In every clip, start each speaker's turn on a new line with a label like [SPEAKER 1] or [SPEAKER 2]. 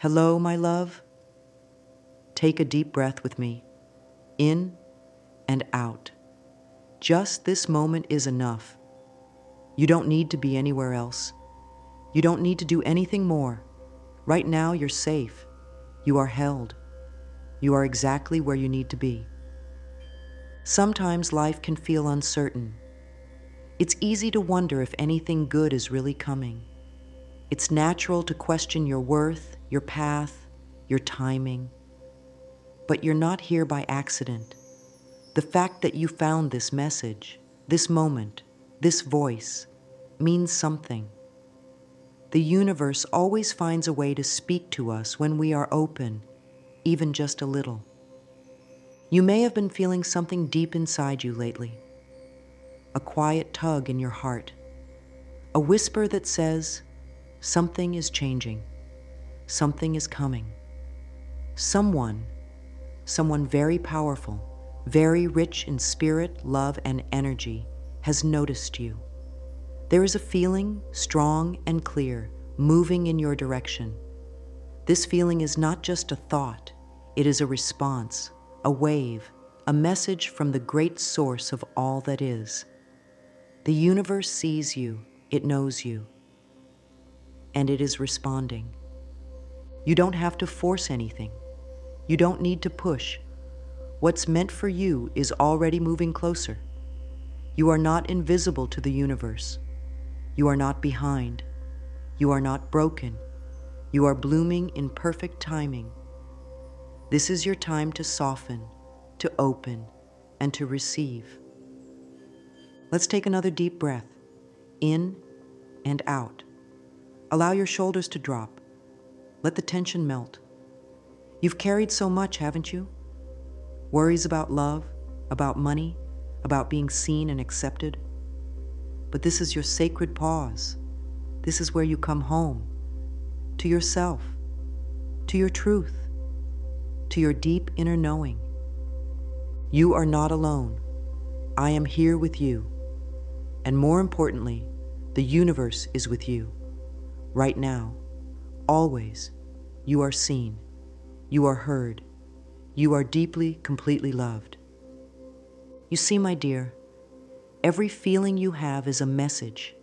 [SPEAKER 1] Hello, my love. Take a deep breath with me, in and out. Just this moment is enough. You don't need to be anywhere else. You don't need to do anything more. Right now, you're safe. You are held. You are exactly where you need to be. Sometimes life can feel uncertain. It's easy to wonder if anything good is really coming. It's natural to question your worth, your path, your timing. But you're not here by accident. The fact that you found this message, this moment, this voice, means something. The universe always finds a way to speak to us when we are open, even just a little. You may have been feeling something deep inside you lately. A quiet tug in your heart. A whisper that says, something is changing. Something is coming. Someone very powerful, very rich in spirit, love, and energy, has noticed you. There is a feeling, strong and clear, moving in your direction. This feeling is not just a thought, it is a response, a wave, a message from the great source of all that is. The universe sees you, it knows you, and it is responding. You don't have to force anything. You don't need to push. What's meant for you is already moving closer. You are not invisible to the universe. You are not behind. You are not broken. You are blooming in perfect timing. This is your time to soften, to open, and to receive. Let's take another deep breath, in and out. Allow your shoulders to drop. Let the tension melt. You've carried so much, haven't you? Worries about love, about money, about being seen and accepted. But this is your sacred pause. This is where you come home, to yourself, to your truth, to your deep inner knowing. You are not alone. I am here with you. And more importantly, the universe is with you. Right now, always, you are seen. You are heard. You are deeply, completely loved. You see, my dear, every feeling you have is a message.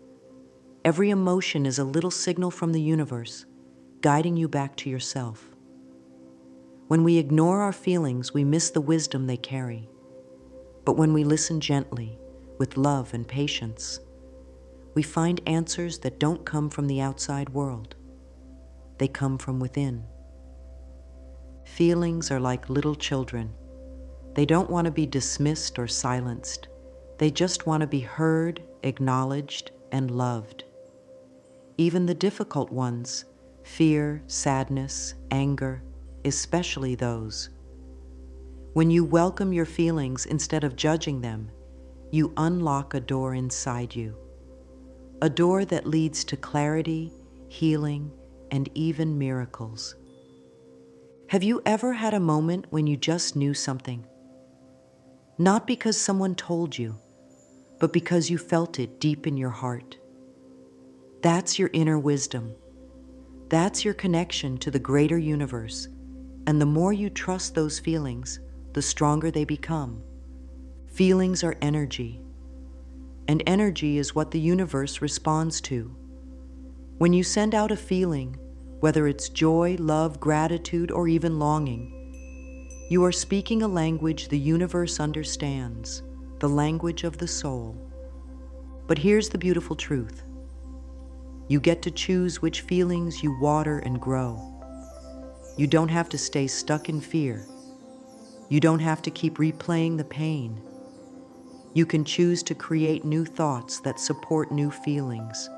[SPEAKER 1] Every emotion is a little signal from the universe, guiding you back to yourself. When we ignore our feelings, we miss the wisdom they carry. But when we listen gently, with love and patience, we find answers that don't come from the outside world. They come from within. Feelings are like little children. They don't want to be dismissed or silenced. They just want to be heard, acknowledged, and loved. Even the difficult ones, fear, sadness, anger, especially those. When you welcome your feelings instead of judging them, you unlock a door inside you. A door that leads to clarity, healing, and even miracles. Have you ever had a moment when you just knew something? Not because someone told you, but because you felt it deep in your heart. That's your inner wisdom. That's your connection to the greater universe. And the more you trust those feelings, the stronger they become. Feelings are energy. And energy is what the universe responds to. When you send out a feeling, whether it's joy, love, gratitude, or even longing, you are speaking a language the universe understands, the language of the soul. But here's the beautiful truth. You get to choose which feelings you water and grow. You don't have to stay stuck in fear. You don't have to keep replaying the pain. You can choose to create new thoughts that support new feelings,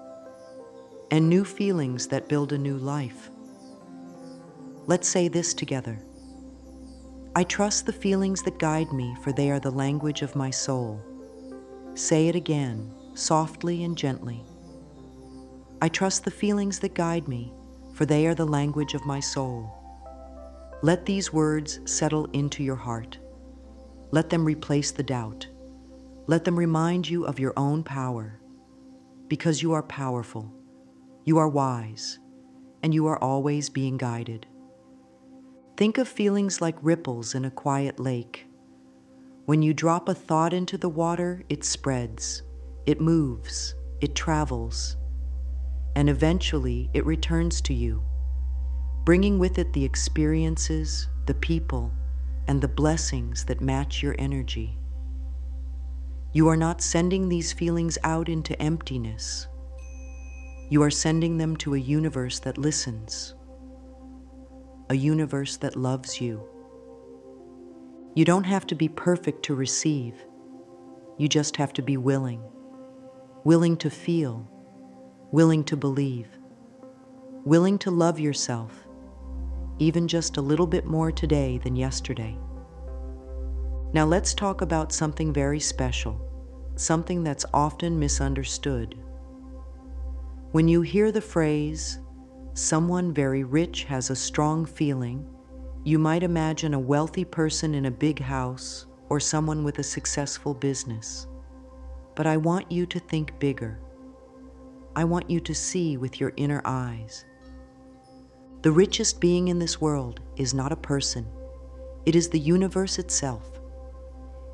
[SPEAKER 1] and new feelings that build a new life. Let's say this together. I trust the feelings that guide me, for they are the language of my soul. Say it again, softly and gently. I trust the feelings that guide me, for they are the language of my soul. Let these words settle into your heart. Let them replace the doubt. Let them remind you of your own power, because you are powerful. You are wise. and you are always being guided. Think of feelings like ripples in a quiet lake. When you drop a thought into the water, it spreads, it moves, it travels, and eventually it returns to you, bringing with it the experiences, the people, and the blessings that match your energy. You are not sending these feelings out into emptiness. You are sending them to a universe that listens, a universe that loves you. You don't have to be perfect to receive. You just have to be willing to feel, willing to believe, willing to love yourself, even just a little bit more today than yesterday. Now let's talk about something very special, something that's often misunderstood. When you hear the phrase, "someone very rich has a strong feeling," you might imagine a wealthy person in a big house or someone with a successful business. But I want you to think bigger. I want you to see with your inner eyes. The richest being in this world is not a person. It is the universe itself.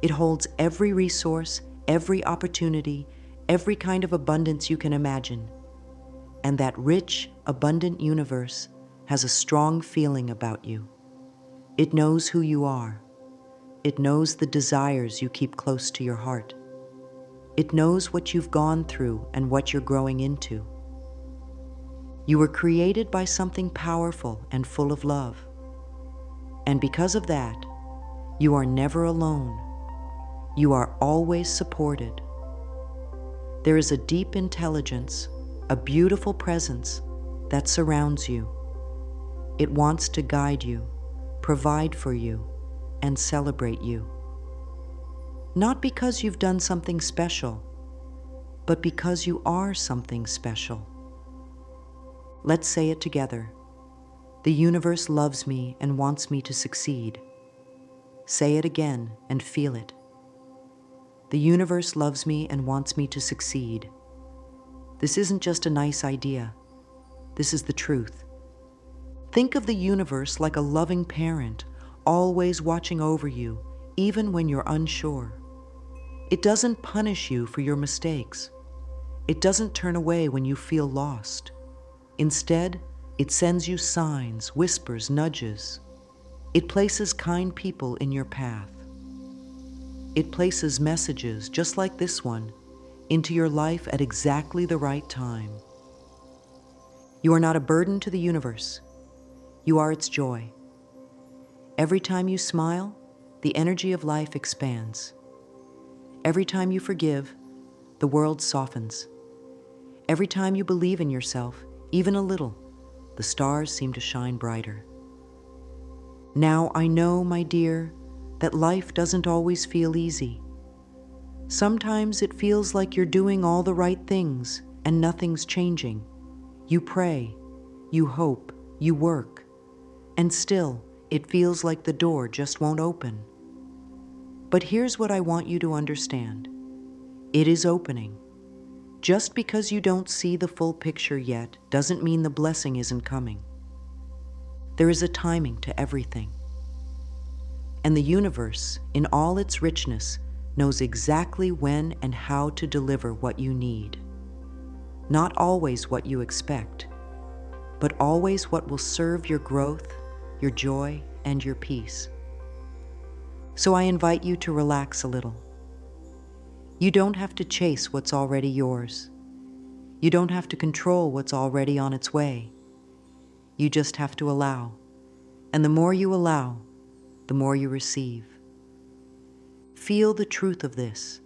[SPEAKER 1] It holds every resource, every opportunity, every kind of abundance you can imagine. And that rich, abundant universe has a strong feeling about you. It knows who you are. It knows the desires you keep close to your heart. It knows what you've gone through and what you're growing into. You were created by something powerful and full of love. And because of that, you are never alone. You are always supported. There is a deep intelligence, a beautiful presence that surrounds you. It wants to guide you, provide for you, and celebrate you. Not because you've done something special, but because you are something special. Let's say it together. The universe loves me and wants me to succeed. Say it again and feel it. The universe loves me and wants me to succeed. This isn't just a nice idea. This is the truth. Think of the universe like a loving parent, always watching over you, even when you're unsure. It doesn't punish you for your mistakes. It doesn't turn away when you feel lost. Instead, it sends you signs, whispers, nudges. It places kind people in your path. It places messages, just like this one, into your life at exactly the right time. You are not a burden to the universe. You are its joy. Every time you smile, the energy of life expands. Every time you forgive, the world softens. Every time you believe in yourself, even a little, the stars seem to shine brighter. Now I know, my dear, that life doesn't always feel easy. Sometimes it feels like you're doing all the right things and nothing's changing. You pray, you hope, you work, and still it feels like the door just won't open. But here's what I want you to understand. It is opening. Just because you don't see the full picture yet doesn't mean the blessing isn't coming. There is a timing to everything. And the universe, in all its richness, knows exactly when and how to deliver what you need. Not always what you expect, but always what will serve your growth, your joy, and your peace. So I invite you to relax a little. You don't have to chase what's already yours. You don't have to control what's already on its way. You just have to allow. And the more you allow, the more you receive. Feel the truth of this.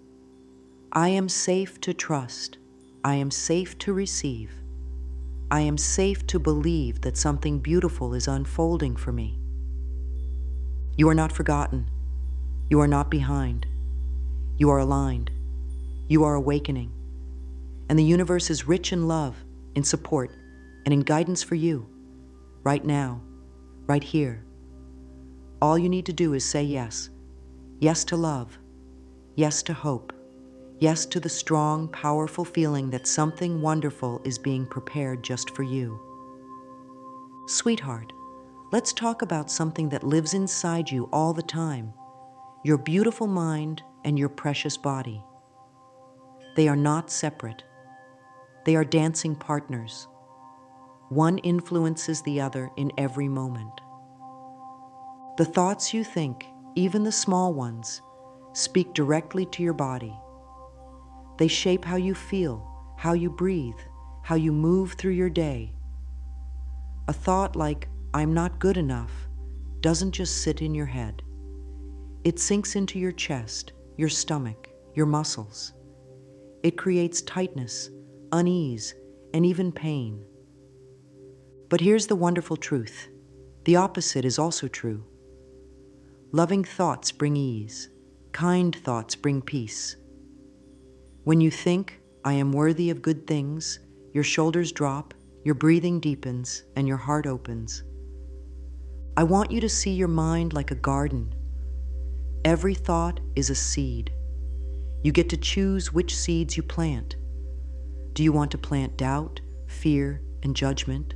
[SPEAKER 1] I am safe to trust. I am safe to receive. I am safe to believe that something beautiful is unfolding for me. You are not forgotten. You are not behind. You are aligned. You are awakening. And the universe is rich in love, in support, and in guidance for you, right now, right here. All you need to do is say yes. Yes to love. Yes to hope. Yes to the strong, powerful feeling that something wonderful is being prepared just for you. Sweetheart, let's talk about something that lives inside you all the time, your beautiful mind and your precious body. They are not separate. They are dancing partners. One influences the other in every moment. The thoughts you think, even the small ones, speak directly to your body. They shape how you feel, how you breathe, how you move through your day. A thought like, "I'm not good enough," doesn't just sit in your head. It sinks into your chest, your stomach, your muscles. It creates tightness, unease, and even pain. But here's the wonderful truth. The opposite is also true. Loving thoughts bring ease. Kind thoughts bring peace. When you think, "I am worthy of good things," your shoulders drop, your breathing deepens, and your heart opens. I want you to see your mind like a garden. Every thought is a seed. You get to choose which seeds you plant. Do you want to plant doubt, fear, and judgment?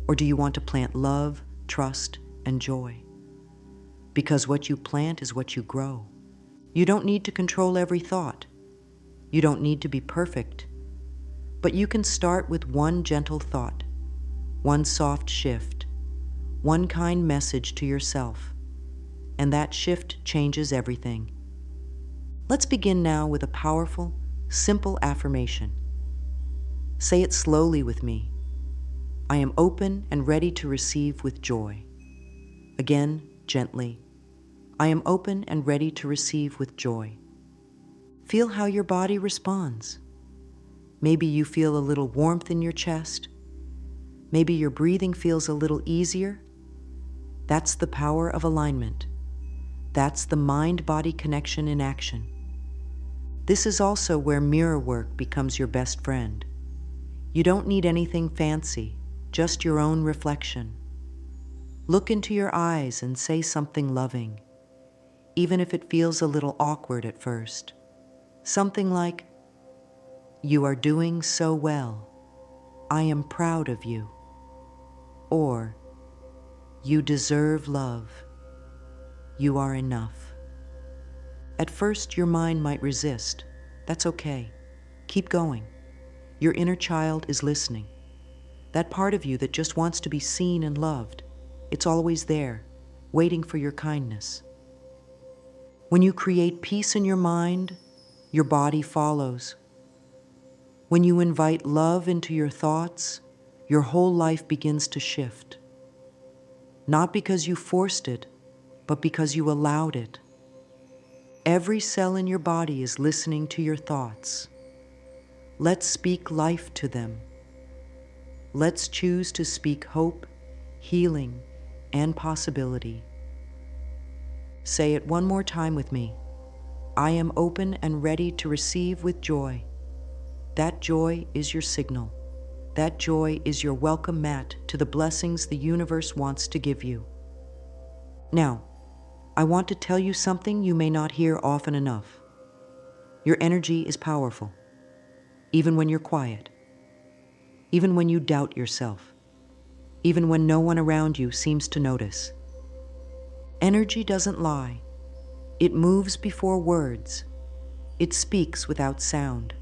[SPEAKER 1] Or do you want to plant love, trust, and joy? Because what you plant is what you grow. You don't need to control every thought. You don't need to be perfect. But you can start with one gentle thought, one soft shift, one kind message to yourself. And that shift changes everything. Let's begin now with a powerful, simple affirmation. Say it slowly with me. I am open and ready to receive with joy. Again, gently. I am open and ready to receive with joy. Feel how your body responds. Maybe you feel a little warmth in your chest. Maybe your breathing feels a little easier. That's the power of alignment. That's the mind-body connection in action. This is also where mirror work becomes your best friend. You don't need anything fancy, just your own reflection. Look into your eyes and say something loving, even if it feels a little awkward at first. Something like, "You are doing so well. I am proud of you." Or, "You deserve love. You are enough." At first, your mind might resist. That's okay. Keep going. Your inner child is listening. That part of you that just wants to be seen and loved. It's always there, waiting for your kindness. When you create peace in your mind, your body follows. When you invite love into your thoughts, your whole life begins to shift. Not because you forced it, but because you allowed it. Every cell in your body is listening to your thoughts. Let's speak life to them. Let's choose to speak hope, healing, and possibility. Say it one more time with me. I am open and ready to receive with joy. That joy is your signal. That joy is your welcome mat to the blessings the universe wants to give you. Now, I want to tell you something you may not hear often enough. Your energy is powerful, even when you're quiet, even when you doubt yourself, even when no one around you seems to notice. Energy doesn't lie. It moves before words. It speaks without sound.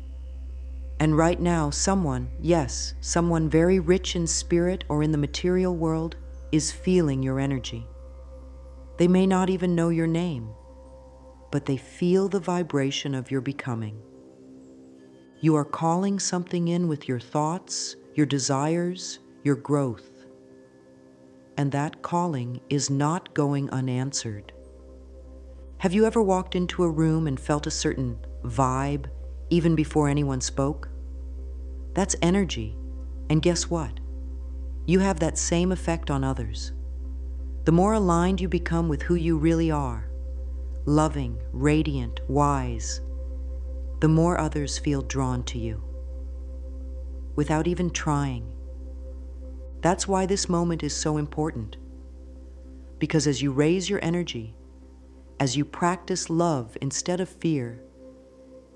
[SPEAKER 1] And right now, someone, yes, someone very rich in spirit or in the material world, is feeling your energy. They may not even know your name, but they feel the vibration of your becoming. You are calling something in with your thoughts, your desires, your growth. And that calling is not going unanswered. Have you ever walked into a room and felt a certain vibe even before anyone spoke? That's energy. And guess what? You have that same effect on others. The more aligned you become with who you really are, loving, radiant, wise, the more others feel drawn to you, without even trying. That's why this moment is so important. Because as you raise your energy, as you practice love instead of fear,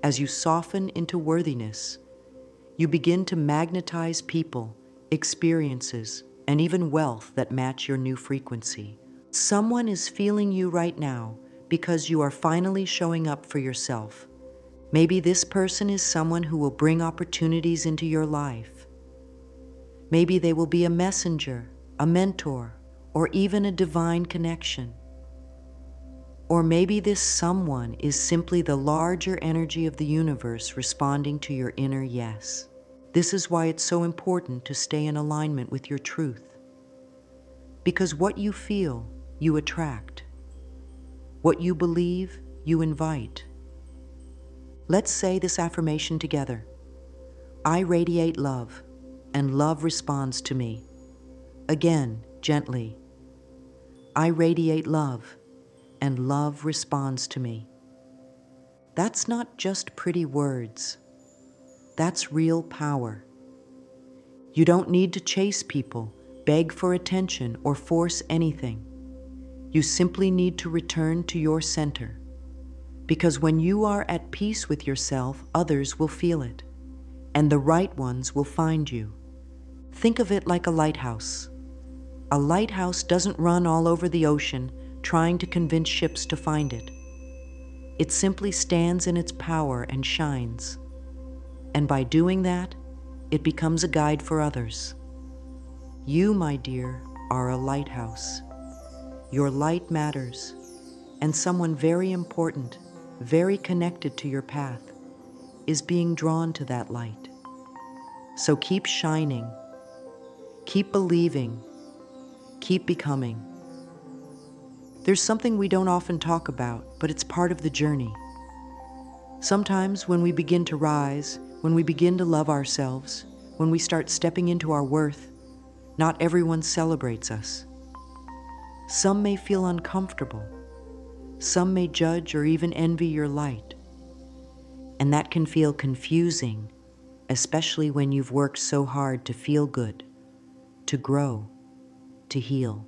[SPEAKER 1] as you soften into worthiness, you begin to magnetize people, experiences, and even wealth that match your new frequency. Someone is feeling you right now because you are finally showing up for yourself. Maybe this person is someone who will bring opportunities into your life. Maybe they will be a messenger, a mentor, or even a divine connection. Or maybe this someone is simply the larger energy of the universe responding to your inner yes. This is why it's so important to stay in alignment with your truth. Because what you feel, you attract. What you believe, you invite. Let's say this affirmation together. I radiate love, and love responds to me. Again, gently. I radiate love, and love responds to me. That's not just pretty words. That's real power. You don't need to chase people, beg for attention, or force anything. You simply need to return to your center. Because when you are at peace with yourself, others will feel it, and the right ones will find you. Think of it like a lighthouse. A lighthouse doesn't run all over the ocean trying to convince ships to find it. It simply stands in its power and shines. And by doing that, it becomes a guide for others. You, my dear, are a lighthouse. Your light matters, and someone very important, very connected to your path, is being drawn to that light. So keep shining, keep believing, keep becoming. There's something we don't often talk about, but it's part of the journey. Sometimes when we begin to rise, when we begin to love ourselves, when we start stepping into our worth, not everyone celebrates us. Some may feel uncomfortable. Some may judge or even envy your light. And that can feel confusing, especially when you've worked so hard to feel good, to grow, to heal.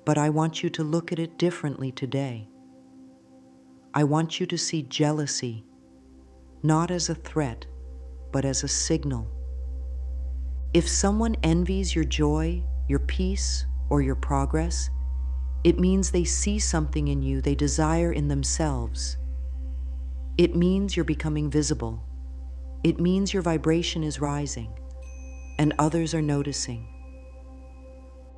[SPEAKER 1] But I want you to look at it differently today. I want you to see jealousy, not as a threat, but as a signal. If someone envies your joy, your peace, or your progress, it means they see something in you they desire in themselves. It means you're becoming visible. It means your vibration is rising, and others are noticing.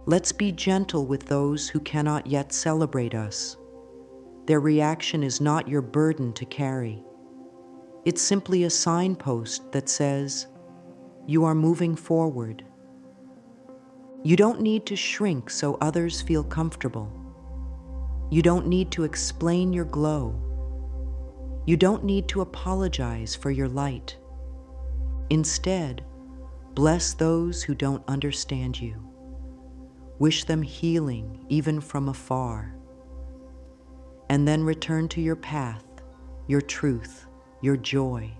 [SPEAKER 1] Let's be gentle with those who cannot yet celebrate us. Their reaction is not your burden to carry. It's simply a signpost that says, you are moving forward. You don't need to shrink so others feel comfortable. You don't need to explain your glow. You don't need to apologize for your light. Instead, bless those who don't understand you. Wish them healing even from afar. And then return to your path, your truth, your joy.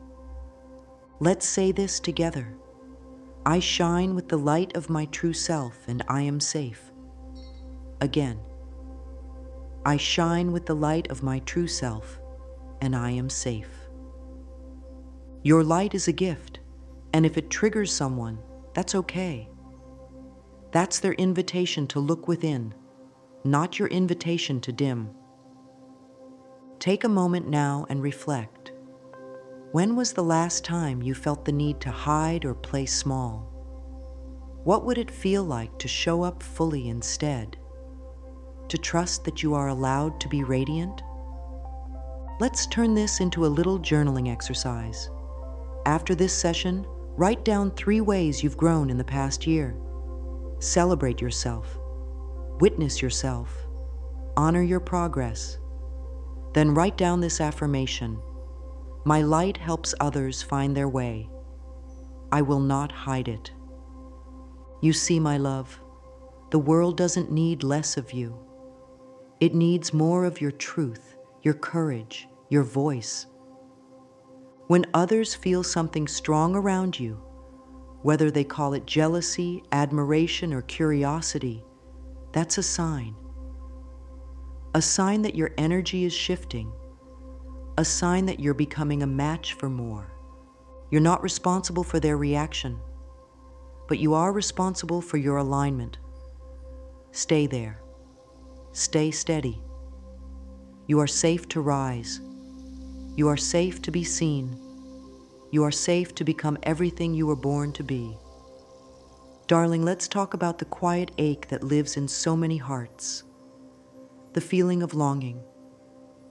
[SPEAKER 1] Let's say this together. I shine with the light of my true self, and I am safe. Again. I shine with the light of my true self, and I am safe. Your light is a gift, and if it triggers someone, that's okay. That's their invitation to look within, not your invitation to dim. Take a moment now and reflect. When was the last time you felt the need to hide or play small? What would it feel like to show up fully instead? To trust that you are allowed to be radiant? Let's turn this into a little journaling exercise. After this session, write down 3 ways you've grown in the past year. Celebrate yourself. Witness yourself. Honor your progress. Then write down this affirmation. My light helps others find their way. I will not hide it. You see, my love, the world doesn't need less of you. It needs more of your truth, your courage, your voice. When others feel something strong around you, whether they call it jealousy, admiration, or curiosity, that's a sign. A sign that your energy is shifting. A sign that you're becoming a match for more. You're not responsible for their reaction. but you are responsible for your alignment. Stay there. Stay steady. You are safe to rise. You are safe to be seen. You are safe to become everything you were born to be. Darling, let's talk about the quiet ache that lives in so many hearts. The feeling of longing,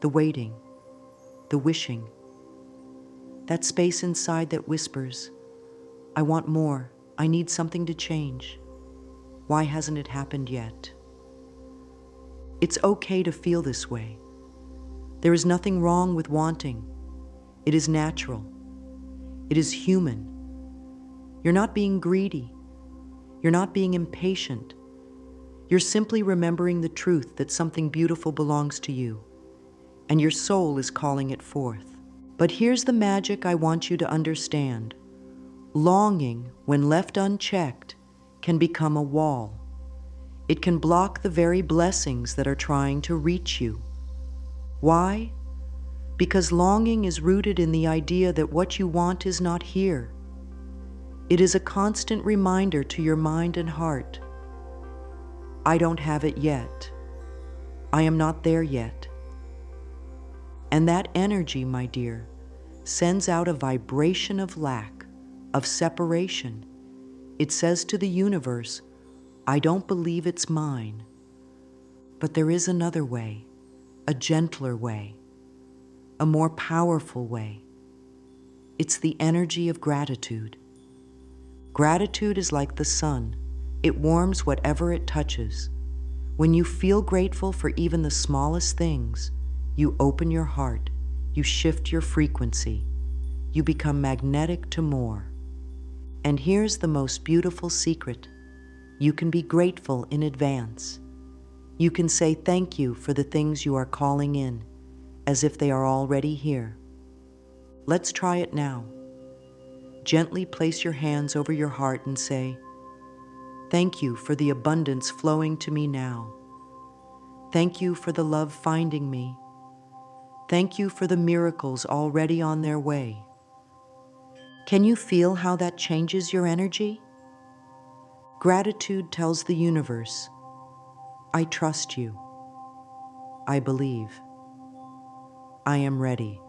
[SPEAKER 1] the waiting, the wishing. That space inside that whispers, I want more, I need something to change. Why hasn't it happened yet? It's okay to feel this way. There is nothing wrong with wanting. It is natural. It is human. You're not being greedy. You're not being impatient. You're simply remembering the truth that something beautiful belongs to you, and your soul is calling it forth. But here's the magic I want you to understand. Longing, when left unchecked, can become a wall. It can block the very blessings that are trying to reach you. Why? Because longing is rooted in the idea that what you want is not here. It is a constant reminder to your mind and heart. I don't have it yet. I am not there yet. And that energy, my dear, sends out a vibration of lack, of separation. It says to the universe, I don't believe it's mine. But there is another way, a gentler way, a more powerful way. It's the energy of gratitude. Gratitude is like the sun. It warms whatever it touches. When you feel grateful for even the smallest things, you open your heart, you shift your frequency, you become magnetic to more. And here's the most beautiful secret. You can be grateful in advance. You can say thank you for the things you are calling in, as if they are already here. Let's try it now. Gently place your hands over your heart and say, thank you for the abundance flowing to me now. Thank you for the love finding me. Thank you for the miracles already on their way. Can you feel how that changes your energy? Gratitude tells the universe, I trust you. I believe. I am ready.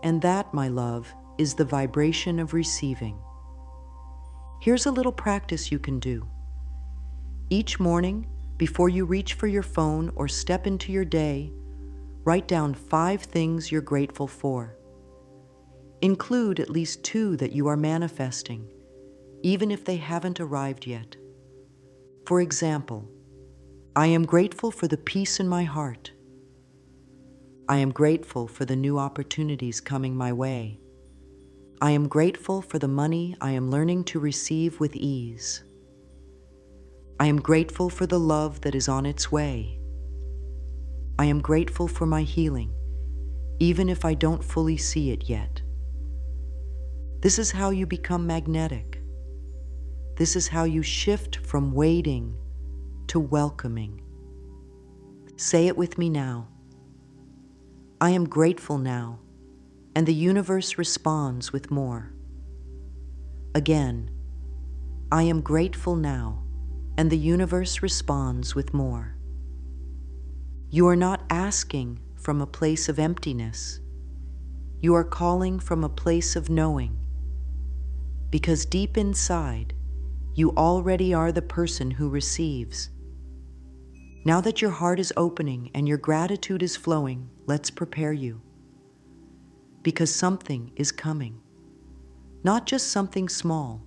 [SPEAKER 1] And that, my love, is the vibration of receiving. Here's a little practice you can do. Each morning, before you reach for your phone or step into your day, write down 5 things you're grateful for. Include at least 2 that you are manifesting, even if they haven't arrived yet. For example, I am grateful for the peace in my heart. I am grateful for the new opportunities coming my way. I am grateful for the money I am learning to receive with ease. I am grateful for the love that is on its way. I am grateful for my healing, even if I don't fully see it yet. This is how you become magnetic. This is how you shift from waiting to welcoming. Say it with me now. I am grateful now, and the universe responds with more. Again, I am grateful now, and the universe responds with more. You are not asking from a place of emptiness. You are calling from a place of knowing, because deep inside, you already are the person who receives. Now that your heart is opening and your gratitude is flowing, let's prepare you. Because something is coming. Not just something small,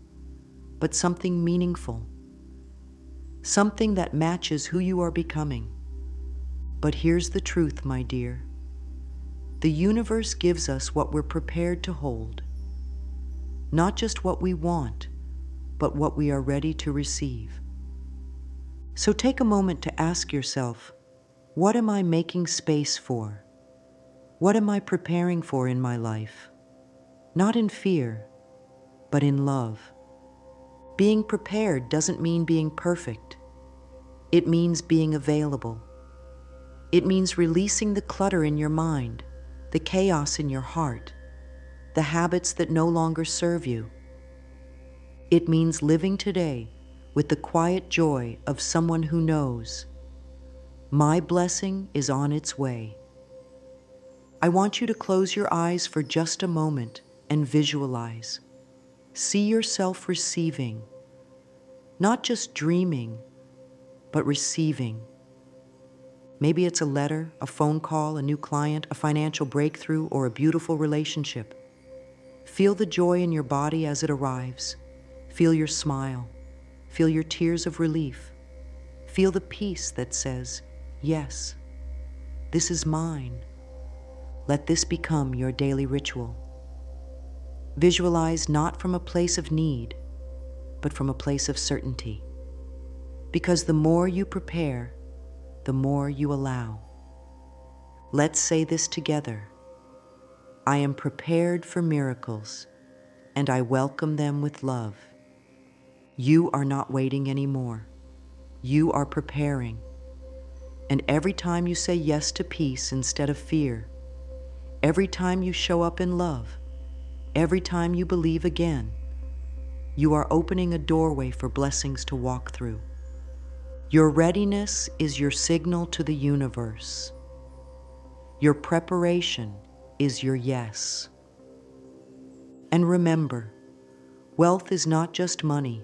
[SPEAKER 1] but something meaningful. Something that matches who you are becoming. But here's the truth, my dear. The universe gives us what we're prepared to hold. Not just what we want, but what we are ready to receive. So take a moment to ask yourself, what am I making space for? What am I preparing for in my life? Not in fear, but in love. Being prepared doesn't mean being perfect. It means being available. It means releasing the clutter in your mind, the chaos in your heart, the habits that no longer serve you. It means living today with the quiet joy of someone who knows, my blessing is on its way. I want you to close your eyes for just a moment and visualize. See yourself receiving, not just dreaming, but receiving. Maybe it's a letter, a phone call, a new client, a financial breakthrough, or a beautiful relationship. Feel the joy in your body as it arrives. Feel your smile. Feel your tears of relief. Feel the peace that says, yes, this is mine. Let this become your daily ritual. Visualize not from a place of need, but from a place of certainty. Because the more you prepare, the more you allow. Let's say this together. I am prepared for miracles, and I welcome them with love. You are not waiting anymore. You are preparing. And every time you say yes to peace instead of fear, every time you show up in love, every time you believe again, you are opening a doorway for blessings to walk through. Your readiness is your signal to the universe. Your preparation is your yes. And remember, wealth is not just money.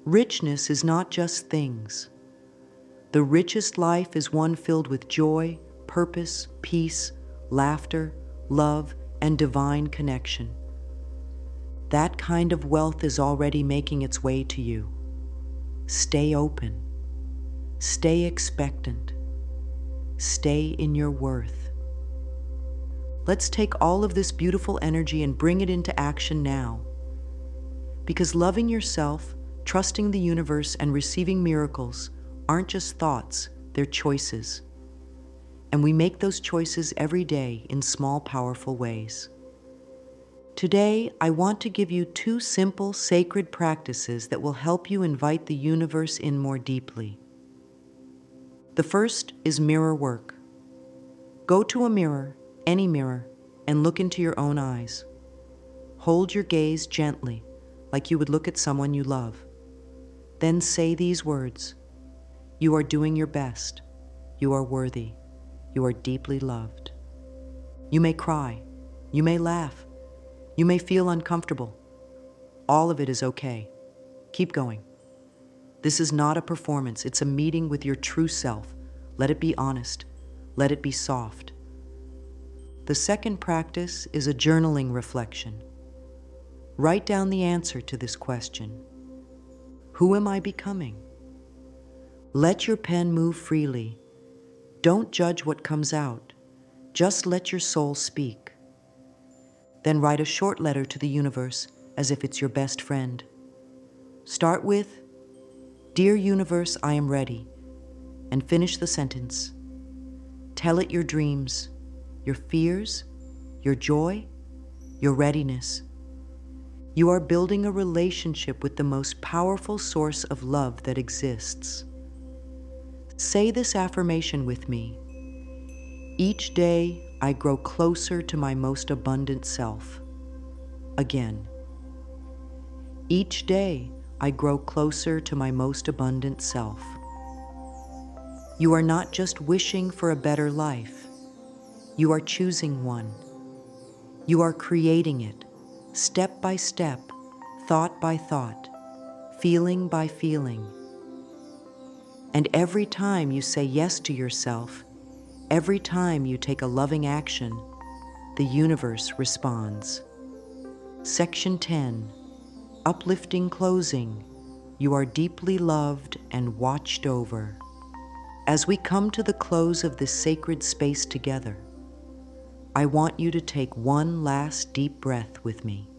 [SPEAKER 1] Richness is not just things. The richest life is one filled with joy, purpose, peace, laughter, love, and divine connection. That kind of wealth is already making its way to you. Stay open. Stay expectant. Stay in your worth. Let's take all of this beautiful energy and bring it into action now. Because loving yourself, trusting the universe, and receiving miracles aren't just thoughts, they're choices. And we make those choices every day in small, powerful ways. Today, I want to give you 2 simple, sacred practices that will help you invite the universe in more deeply. The first is mirror work. Go to a mirror, any mirror, and look into your own eyes. Hold your gaze gently, like you would look at someone you love. Then say these words: you are doing your best. You are worthy. You are deeply loved. You may cry. You may laugh. You may feel uncomfortable. All of it is okay. Keep going. This is not a performance. It's a meeting with your true self. Let it be honest. Let it be soft. The second practice is a journaling reflection. Write down the answer to this question. Who am I becoming? Let your pen move freely. Don't judge what comes out. Just let your soul speak. Then write a short letter to the universe as if it's your best friend. Start with, "Dear universe, I am ready," and finish the sentence. Tell it your dreams, your fears, your joy, your readiness. You are building a relationship with the most powerful source of love that exists. Say this affirmation with me. Each day, I grow closer to my most abundant self. Again. Each day, I grow closer to my most abundant self. You are not just wishing for a better life. You are choosing one. You are creating it, step by step, thought by thought, feeling by feeling. And every time you say yes to yourself, every time you take a loving action, the universe responds. Section 10, Uplifting Closing. You are deeply loved and watched over. As we come to the close of this sacred space together, I want you to take one last deep breath with me.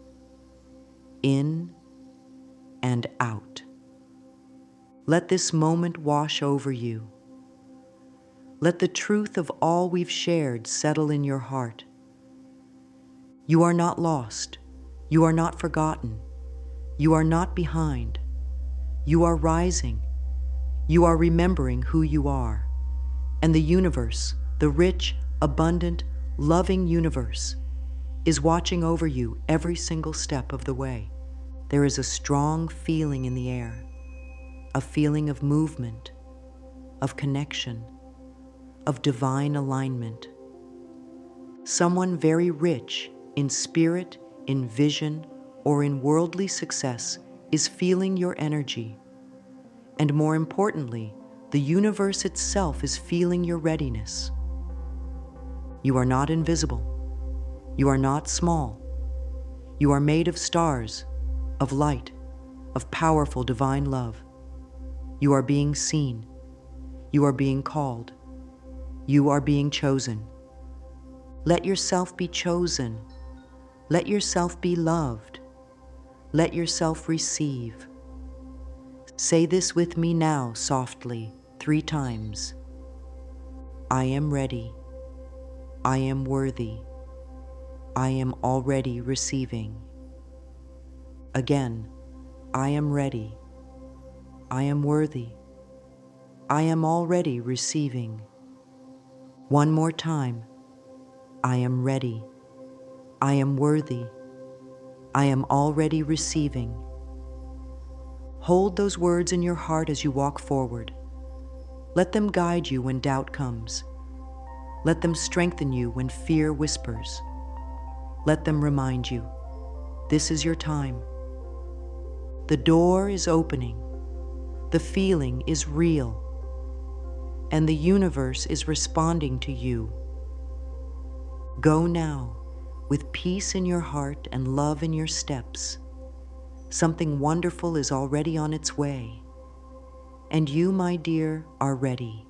[SPEAKER 1] In and out. Let this moment wash over you. Let the truth of all we've shared settle in your heart. You are not lost. You are not forgotten. You are not behind. You are rising. You are remembering who you are. And the universe, the rich, abundant, loving universe, is watching over you every single step of the way. There is a strong feeling in the air, a feeling of movement, of connection, of divine alignment. Someone very rich in spirit, in vision, or in worldly success is feeling your energy. And more importantly, the universe itself is feeling your readiness. You are not invisible. You are not small. You are made of stars, of light, of powerful divine love. You are being seen. You are being called. You are being chosen. Let yourself be chosen. Let yourself be loved. Let yourself receive. Say this with me now softly, 3 times. I am ready. I am worthy. I am already receiving. Again, I am ready. I am worthy. I am already receiving. One more time. I am ready. I am worthy. I am already receiving. Hold those words in your heart as you walk forward. Let them guide you when doubt comes. Let them strengthen you when fear whispers. Let them remind you, this is your time. The door is opening. The feeling is real. And the universe is responding to you. Go now, with peace in your heart and love in your steps. Something wonderful is already on its way. And you, my dear, are ready.